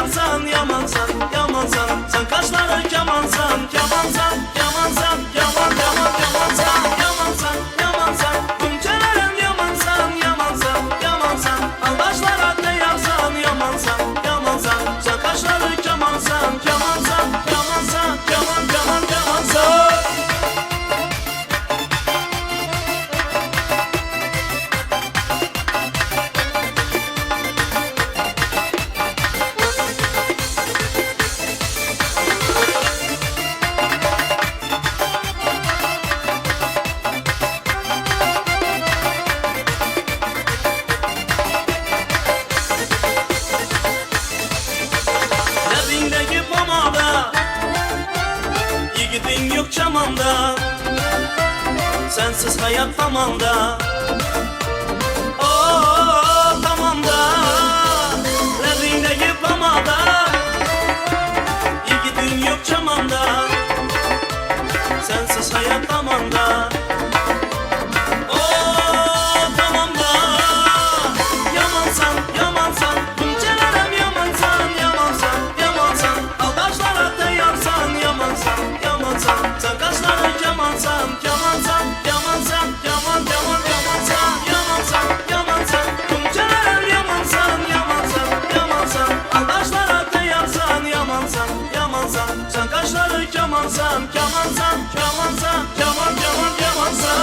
yamansan, yamansan, yamansan. Sen kaşların kemansan, kemansan, kemansan, yaman, yaman, yamansan, yamansan, yamansan. Gümçelerim yamansan, yamansan, yamansan. Aldaşlara değersen, yamansan, yamansan. Sen kaşların kemansan, kemansan, kemansan, yaman, yaman, yamansan. Labindeki pomada, yiğidin yok çamanda. Sensiz hayat tamamda. Oh tamamda. Labindeki pomada, yiğidin yok çamanda. Sensiz hayat tamamda. Oh tamamda. Yamansan, yamansan. Gümçelerim yamansan, yamansan, yamansan. Aldaşlara değersen, yamansan, yamansan. Sen kaşların kemansan, kemansan, yamansan, yaman, yaman, yamansan, yamansan, yamansan. Gümçelerim yamansan, yamansan, yamansan. Aldaşlara değersen, yamansan, yamansan. Sen kaşların kemansan, kemansan, kemansan, yaman, yaman, yamansan.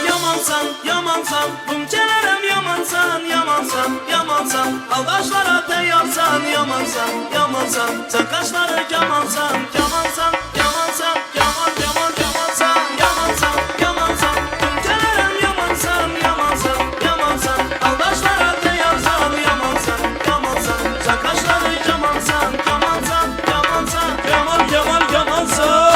Yamansan, yamansan, gümçelerim yamansan, yamansan, yamansan. Aldaşlara değersen, yamansan, yamansan. Sen kaşları kemansan, kemansan, yamansan, yaman, yaman, yamansan, yamansan, yamansan. Gümçelerim yamansan, yamansan, yamansan. Aldaşlara değersen, yamansan, yamansan. Sen kaşları kemansan, kemansan, yamansan, yaman, yaman, yamansan.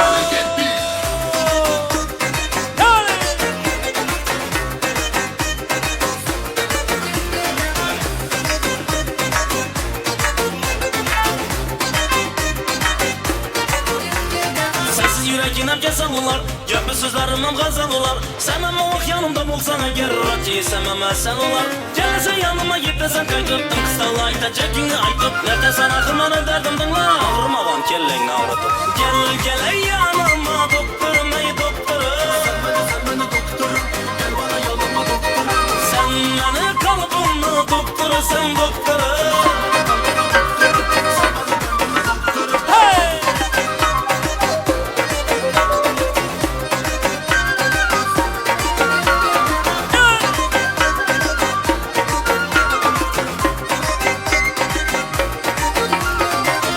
Sensiz yüreğim gazal olar, köpü sözlerimim gazal olar. Sen ama bak yanımda bulsan eğer rahat sevmem sen olar. Gelsen yanıma gitmesen kaytıp, kıstala aytacak günü aytıp. Nerede sen akılman derdim dinle, ağrımavan kelleğini ağrıtıp. Gel gel ey yanıma doktorum ey doktorum. Sen beni doktorum, gel bana yanıma doktorum. Sen beni kalbimle doktorum, sen doktorum.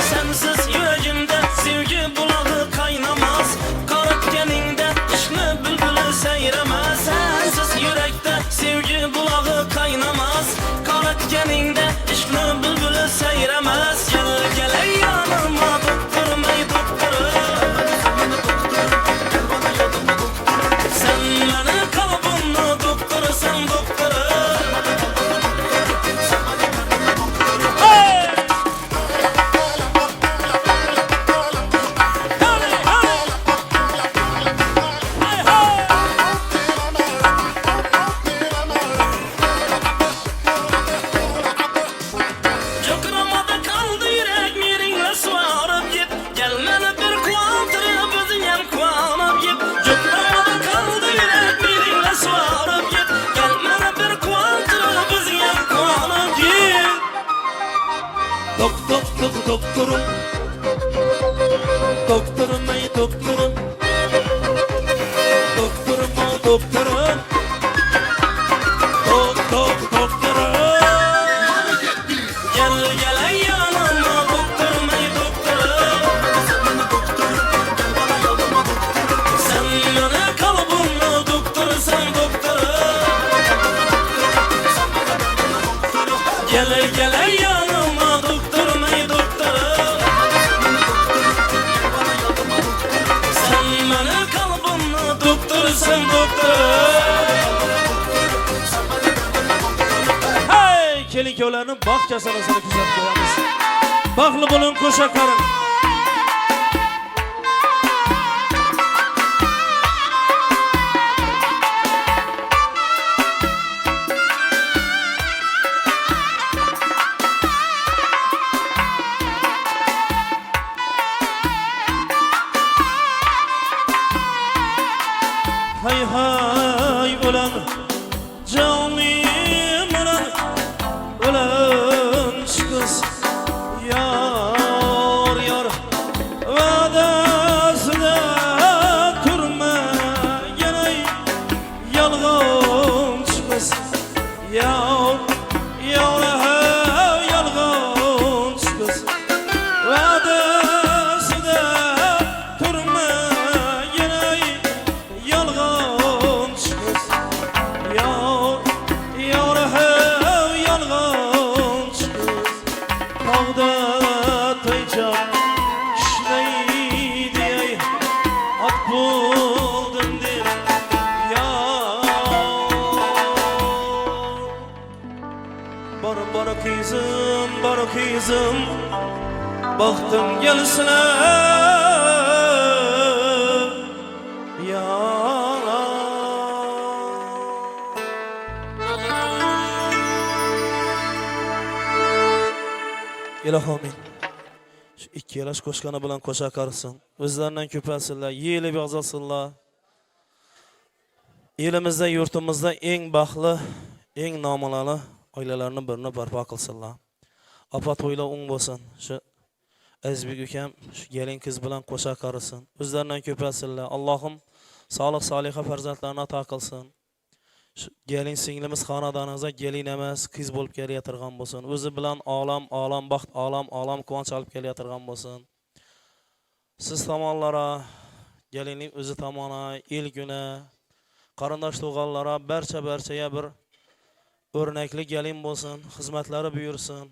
Sensiz yüreğimde sevgi bulağı kaynamaz. Karakterininde işli bülbülü seyremez. Sensiz yürekte sevgi bulağı kaynamaz. Karakterininde işli bülbülü seyremez. Gel gel ey yanıma doktorum ey doktorum. Sen beni kalbimle doktorum, sen doktorum. Yokramada kaldı yürek mirinle suarıp git. Gelmene bir kuantırıp özünem kuanıp git. Yokramada kaldı yürek mirinle suarıp git. Gelmene bir kuantırıp özünem kuanıp git. Doktorum. Doktorum ey doktorum. Doktorum o doktorum. Doktorum. Gel gel ey yanıma doktorum ey doktorum. Sen beni kalbimle doktorum, sen doktorum. Gel ey yanıma doktorum ey doktorum. Sen beni ikkovlarning baxt kasalasini kuzatib qo'yamiz. Baxtli bo'ling qo'sha qaring. Hay hay ulan canlıyım ulan kız yar yar vadasında durma gene yalğınç kız yar yar yalğınç kız vadasında durma gene yalğınç kız yar yar yalğınç kız tağda taycam işleydi ey at buldum dil ya bar kızım baktım gelsene ya İlahomin şu ikki yalash qo'shgani bilan qo'sha qarsin. O'zlaridan ko'paysinlar, yeyilib yozilsinlar. Elimizda, yurtimizda eng baxtli, eng nomalali oilalarning birini barpo qilsinlar. Apa to'ylar o'ng bo'lsin. Shu Azizbek ukam shu gelin qiz bilan qo'sha qarsin. O'zlaridan ko'paysinlar. Allohim sog'lik soliha farzandlarni ato qilsin. Şu gelin singlimiz xonadoningizga gelin emas, qiz bo'lib kelayotirgan bo'lsin. O'zi bilan olam baxt, olam quvonch olib kelayotirgan bo'lsin. Siz tomonlara, gelinning o'zi tomona, el kuni, qarindosh to'g'onlara barchaga bir o'rnakli gelin bo'lsin, xizmatlari buyursin.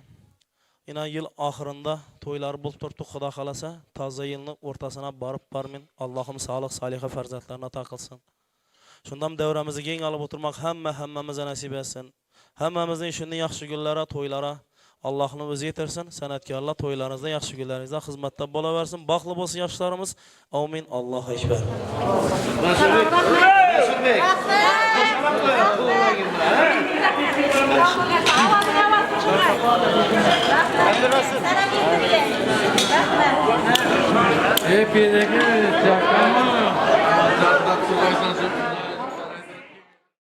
Yine yıl oxirida to'ylar bo'lib turibdi, Xudo xolasa, toza yilning o'rtasına barmin. Allohim sog'lik soliha farzandlarni ato qilsin. Şundan davramizga eng olib o'tirmoq hammamizga nasib etsin. Hammamizning shunday yaxshi kunlara, to'ylara Allohning o'zi yetirsin. San'atkorlar to'ylaringizda, yaxshi kunlaringizda xizmatda bo'laversin. Baxtli bo'lsin yoshlarimiz. Amin. Allohu akbar. Hepinize